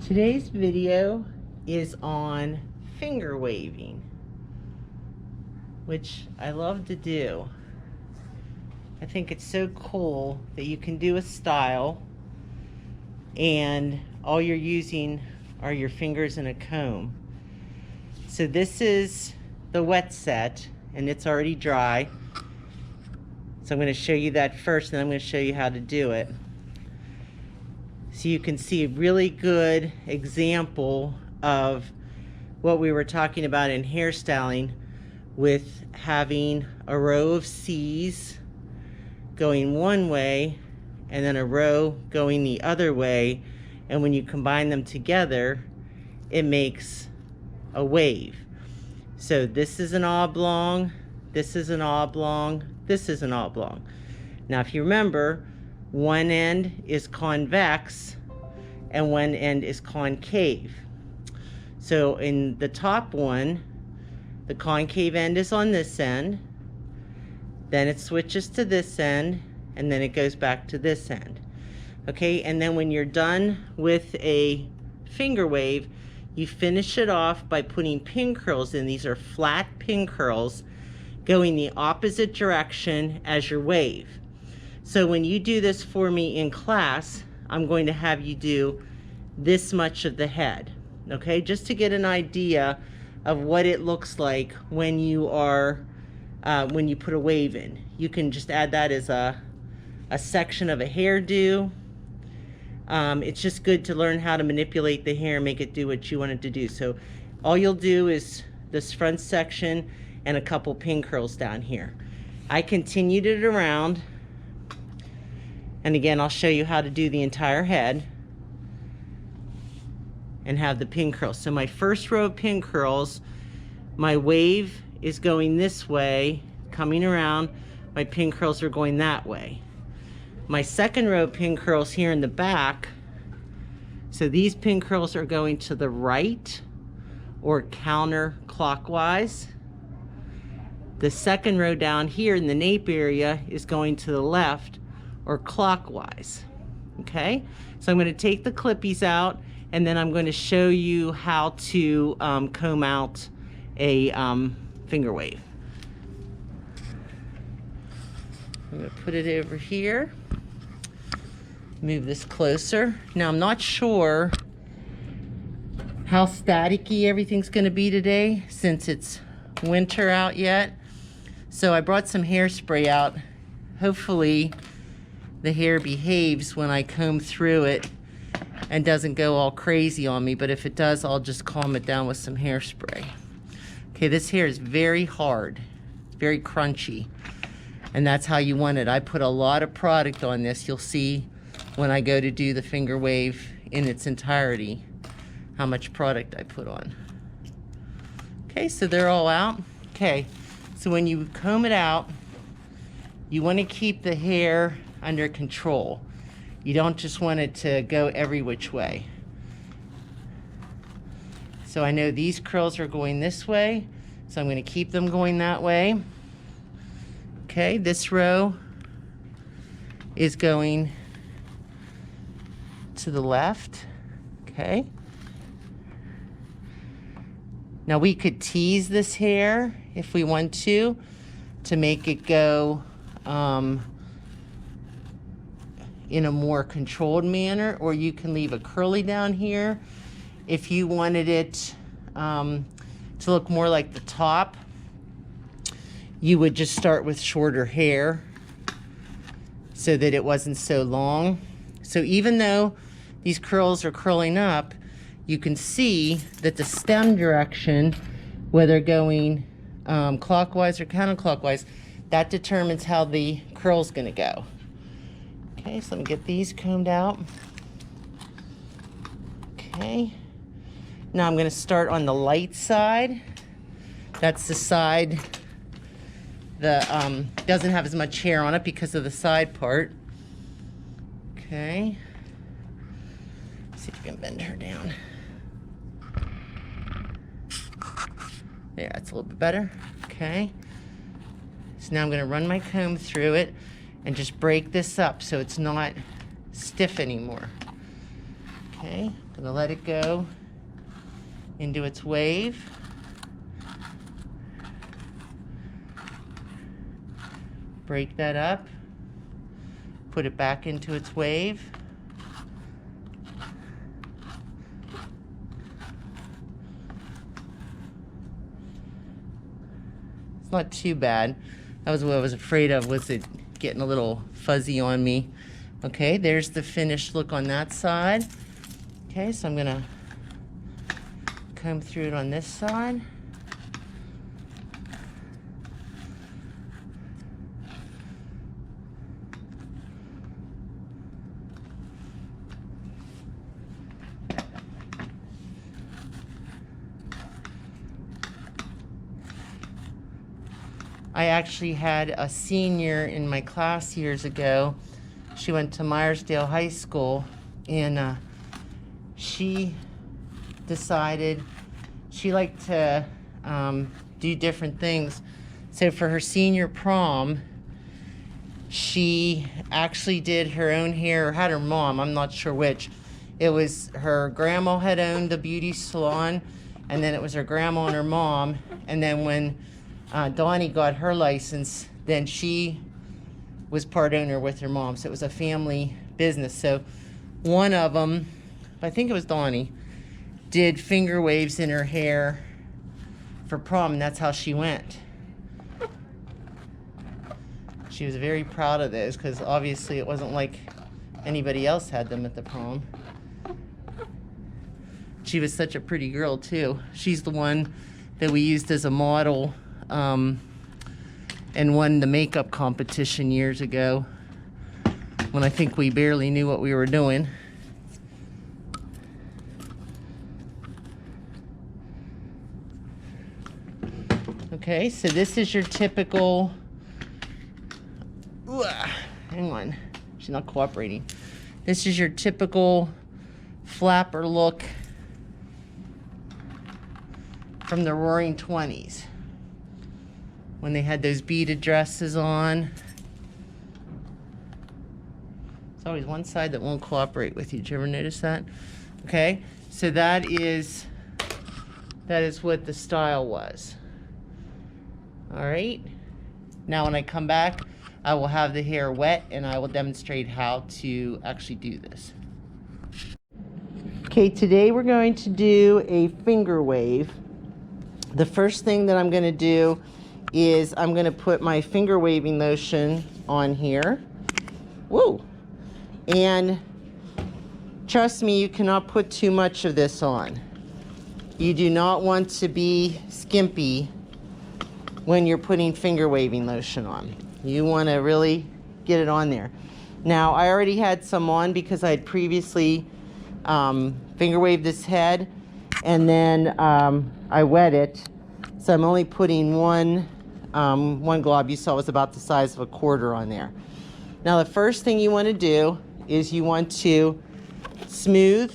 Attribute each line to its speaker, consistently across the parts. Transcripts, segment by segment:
Speaker 1: Today's video is on finger waving, which I love to do. I think it's so cool that you can do a style and all you're using are your fingers and a comb. So this is the wet set and it's already dry. So I'm going to show you that first, and I'm going to show you how to do it. So you can see a really good example of what we were talking about in hairstyling, with having a row of C's going one way and then a row going the other way, and when you combine them together it makes a wave. So this is an oblong, this is an oblong, this is an oblong. Now if you remember, one end is convex and one end is concave. So in the top one, the concave end is on this end, then it switches to this end, and then it goes back to this end. Okay, and then when you're done with a finger wave, you finish it off by putting pin curls in. These are flat pin curls going the opposite direction as your wave. So when you do this for me in class, I'm going to have you do this much of the head, okay? Just to get an idea of what it looks like when you are, when you put a wave in. You can just add that as a section of a hairdo. It's just good to learn how to manipulate the hair and make it do what you want it to do. So all you'll do is this front section and a couple pin curls down here. I continued it around, and again I'll show you how to do the entire head and have the pin curls. So my first row of pin curls, my wave is going this way, coming around, my pin curls are going that way. My second row of pin curls here in the back, so these pin curls are going to the right or counterclockwise. The second row down here in the nape area is going to the left or clockwise. Okay, so I'm going to take the clippies out, and then I'm going to show you how to comb out a finger wave. I'm going to put it over here. Move this closer. Now I'm not sure how staticky everything's going to be today since it's winter out yet. So I brought some hairspray out. Hopefully the hair behaves when I comb through it and doesn't go all crazy on me, but if it does, I'll just calm it down with some hairspray. Okay, this hair is very hard, very crunchy, and that's how you want it. I put a lot of product on this. You'll see when I go to do the finger wave in its entirety how much product I put on. Okay, so they're all out. Okay, so when you comb it out, you want to keep the hair under control. You don't just want it to go every which way. So I know these curls are going this way, so I'm going to keep them going that way. Okay, this row is going to the left. Okay. Now we could tease this hair if we want to make it go in a more controlled manner, or you can leave a curly down here if you wanted it to look more like the top. You would just start with shorter hair so that it wasn't so long. So even though these curls are curling up, you can see that the stem direction, whether going clockwise or counterclockwise, that determines how the curl's gonna go. Okay, so let me get these combed out. Okay, now I'm gonna start on the light side. That's the side that doesn't have as much hair on it because of the side part. Okay, let's see if we can bend her down. There, that's a little bit better. Okay, so now I'm gonna run my comb through it and just break this up so it's not stiff anymore. Okay, gonna let it go into its wave. Break that up, put it back into its wave. It's not too bad. That was what I was afraid of, was it getting a little fuzzy on me. Okay, there's the finished look on that side. Okay, so I'm gonna comb through it on this side. I actually had a senior in my class years ago. She went to Myersdale High School, and she decided she liked to do different things. So for her senior prom, she actually did her own hair, or had her mom, I'm not sure which. It was her grandma had owned the beauty salon, and then it was her grandma and her mom, and then when Donnie got her license, then she was part owner with her mom. So it was a family business. So one of them, I think it was Donnie, did Fingerwaves in her hair for prom, and that's how she went. She was very proud of those because obviously it wasn't like anybody else had them at the prom. She was such a pretty girl too. She's the one that we used as a model and won the makeup competition years ago when I think we barely knew what we were doing. Okay, so this is your typical, hang on, she's not cooperating. This is your typical flapper look from the Roaring 20s. When they had those beaded dresses on. It's always one side that won't cooperate with you. Did you ever notice that? Okay, so that is what the style was. All right, now when I come back, I will have the hair wet and I will demonstrate how to actually do this. Okay, today we're going to do a finger wave. The first thing that I'm going to do is I'm going to put my finger waving lotion on here. Woo! And trust me, you cannot put too much of this on. You do not want to be skimpy when you're putting finger waving lotion on. You want to really get it on there. Now, I already had some on because I had previously finger waved this head, and then I wet it. So I'm only putting one glob. You saw was about the size of a quarter on there. Now the first thing you want to do is you want to smooth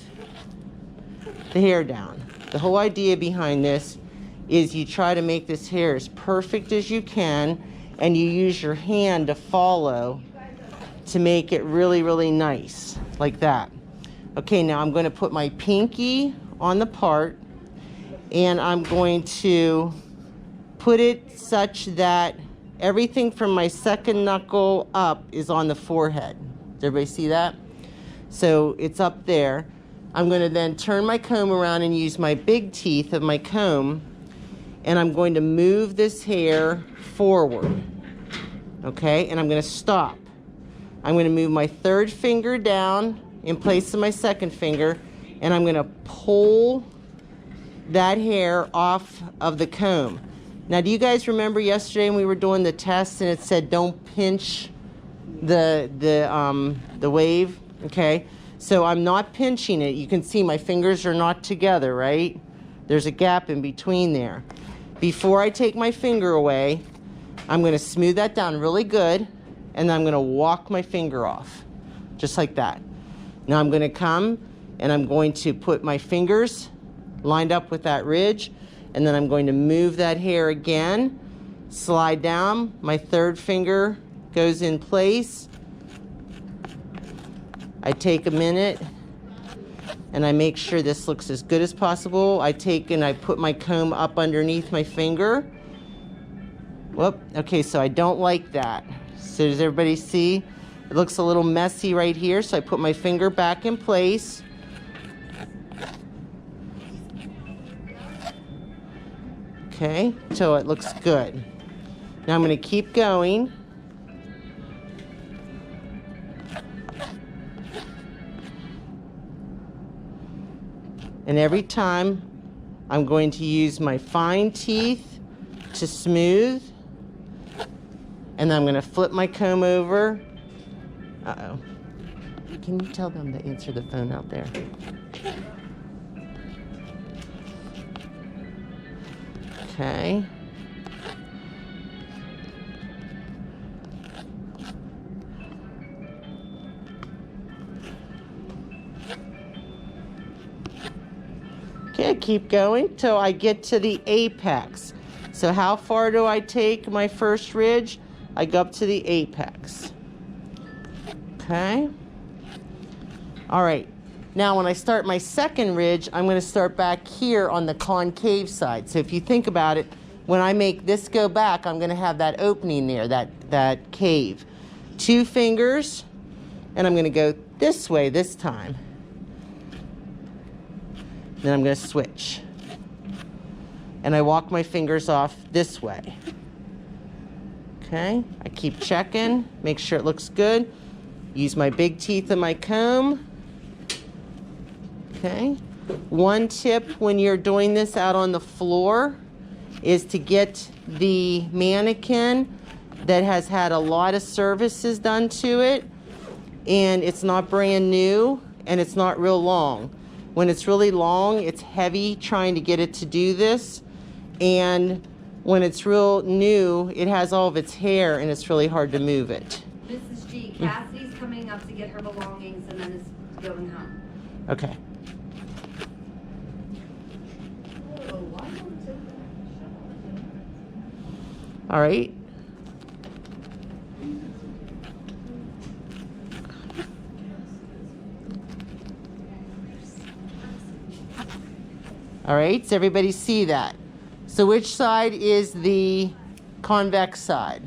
Speaker 1: the hair down. The whole idea behind this is you try to make this hair as perfect as you can, and you use your hand to follow to make it really, really nice, like that. Okay, now I'm going to put my pinky on the part, and I'm going to put it such that everything from my second knuckle up is on the forehead. Does everybody see that? So it's up there. I'm going to then turn my comb around and use my big teeth of my comb, and I'm going to move this hair forward. Okay, and I'm going to stop. I'm going to move my third finger down in place of my second finger, and I'm going to pull that hair off of the comb. Now, do you guys remember yesterday when we were doing the test and it said don't pinch the wave? Okay, so I'm not pinching it. You can see my fingers are not together, right? There's a gap in between there. Before I take my finger away, I'm going to smooth that down really good, and then I'm going to walk my finger off, just like that. Now I'm going to come and I'm going to put my fingers lined up with that ridge, and then I'm going to move that hair again, slide down, my third finger goes in place. I take a minute and I make sure this looks as good as possible. I take and I put my comb up underneath my finger. Whoop, okay, so I don't like that. So does everybody see? It looks a little messy right here, so I put my finger back in place. Okay, so it looks good. Now I'm going to keep going. And every time I'm going to use my fine teeth to smooth. And then I'm going to flip my comb over. Uh-oh. Can you tell them to answer the phone out there? Okay. Okay, keep going till I get to the apex. So how far do I take my first ridge? I go up to the apex. Okay. All right. Now when I start my second ridge, I'm going to start back here on the concave side. So if you think about it, when I make this go back, I'm going to have that opening there, that cave. 2 fingers, and I'm going to go this way this time. Then I'm going to switch. And I walk my fingers off this way. Okay, I keep checking, make sure it looks good. Use my big teeth and my comb. Okay. One tip when you're doing this out on the floor is to get the mannequin that has had a lot of services done to it, and it's not brand new and it's not real long. When it's really long, it's heavy trying to get it to do this, and when it's real new, it has all of its hair and it's really hard to move it.
Speaker 2: Mrs. G, Cassidy's coming up to get her belongings and then is going home.
Speaker 1: Okay. All right. All right, does everybody see that? So which side is the convex side?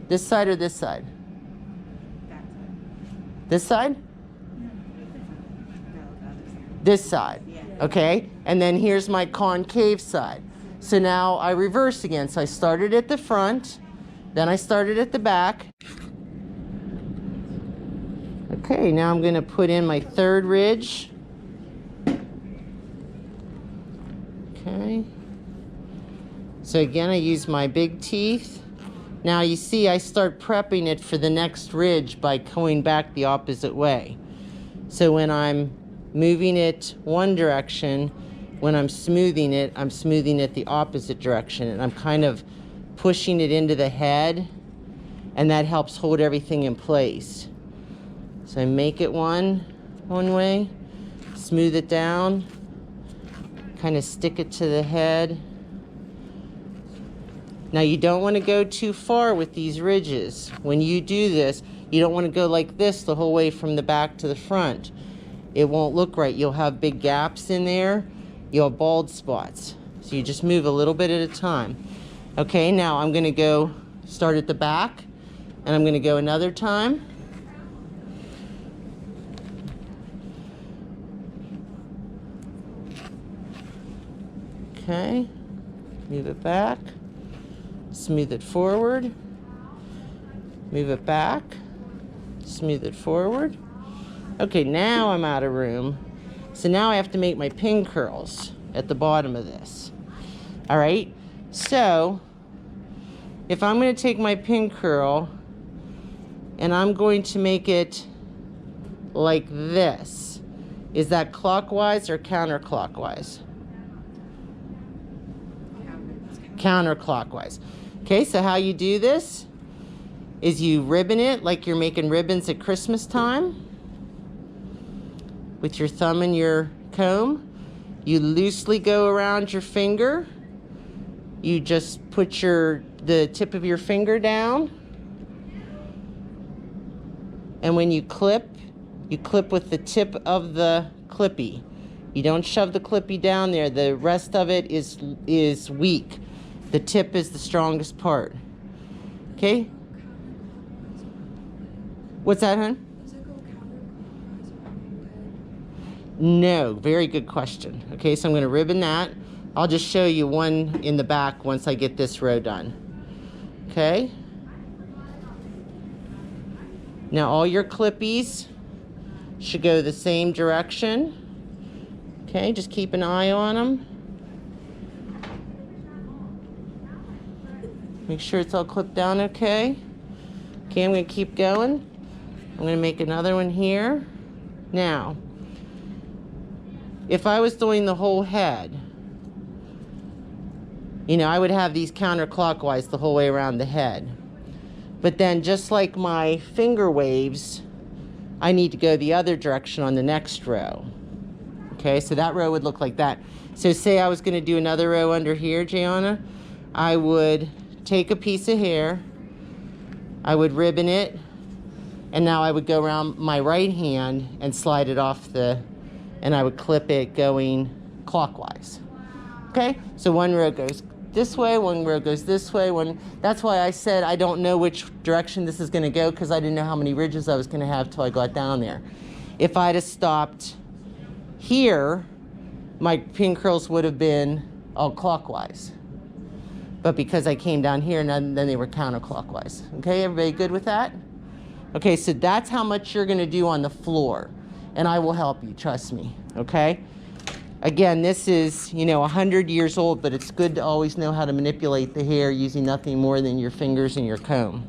Speaker 1: This side or this side? This side? This side. Okay, and then here's my concave side. So now I reverse again. So I started at the front, then I started at the back. Okay, now I'm going to put in my third ridge. Okay. So again, I use my big teeth. Now you see I start prepping it for the next ridge by going back the opposite way. So when I'm moving it one direction, when I'm smoothing it the opposite direction, and I'm kind of pushing it into the head, and that helps hold everything in place. So I make it one way, smooth it down, kind of stick it to the head. Now you don't want to go too far with these ridges. When you do this, you don't want to go like this the whole way from the back to the front. It won't look right. You'll have big gaps in there. You'll have bald spots. So you just move a little bit at a time. Okay, now I'm going to go start at the back, and I'm going to go another time. Okay, move it back, smooth it forward, move it back, smooth it forward. Okay, now I'm out of room. So now I have to make my pin curls at the bottom of this. All right, so if I'm going to take my pin curl and I'm going to make it like this, is that clockwise or counterclockwise? Counterclockwise. Okay, so how you do this is you ribbon it like you're making ribbons at Christmas time with your thumb and your comb. You loosely go around your finger. You just put the tip of your finger down, and when you clip with the tip of the clippy. You don't shove the clippy down there. The rest of it is weak. The tip is the strongest part. Okay? What's that, hon? No, very good question. Okay, so I'm going to ribbon that. I'll just show you one in the back once I get this row done. Okay? Now all your clippies should go the same direction. Okay, just keep an eye on them. Make sure it's all clipped down okay. Okay, I'm going to keep going. I'm going to make another one here. Now, if I was doing the whole head, you know, I would have these counterclockwise the whole way around the head. But then just like my finger waves, I need to go the other direction on the next row. Okay, so that row would look like that. So say I was going to do another row under here, Gianna, I would take a piece of hair, I would ribbon it, and now I would go around my right hand and slide it off and I would clip it going clockwise. Okay, so one row goes this way, one row goes this way, that's why I said I don't know which direction this is going to go, because I didn't know how many ridges I was going to have till I got down there. If I'd have stopped here, my pin curls would have been all clockwise. But because I came down here, and then they were counterclockwise. Okay, everybody good with that? Okay, so that's how much you're going to do on the floor. And I will help you, trust me, okay? Again, this is, you know, 100 years old, but it's good to always know how to manipulate the hair using nothing more than your fingers and your comb.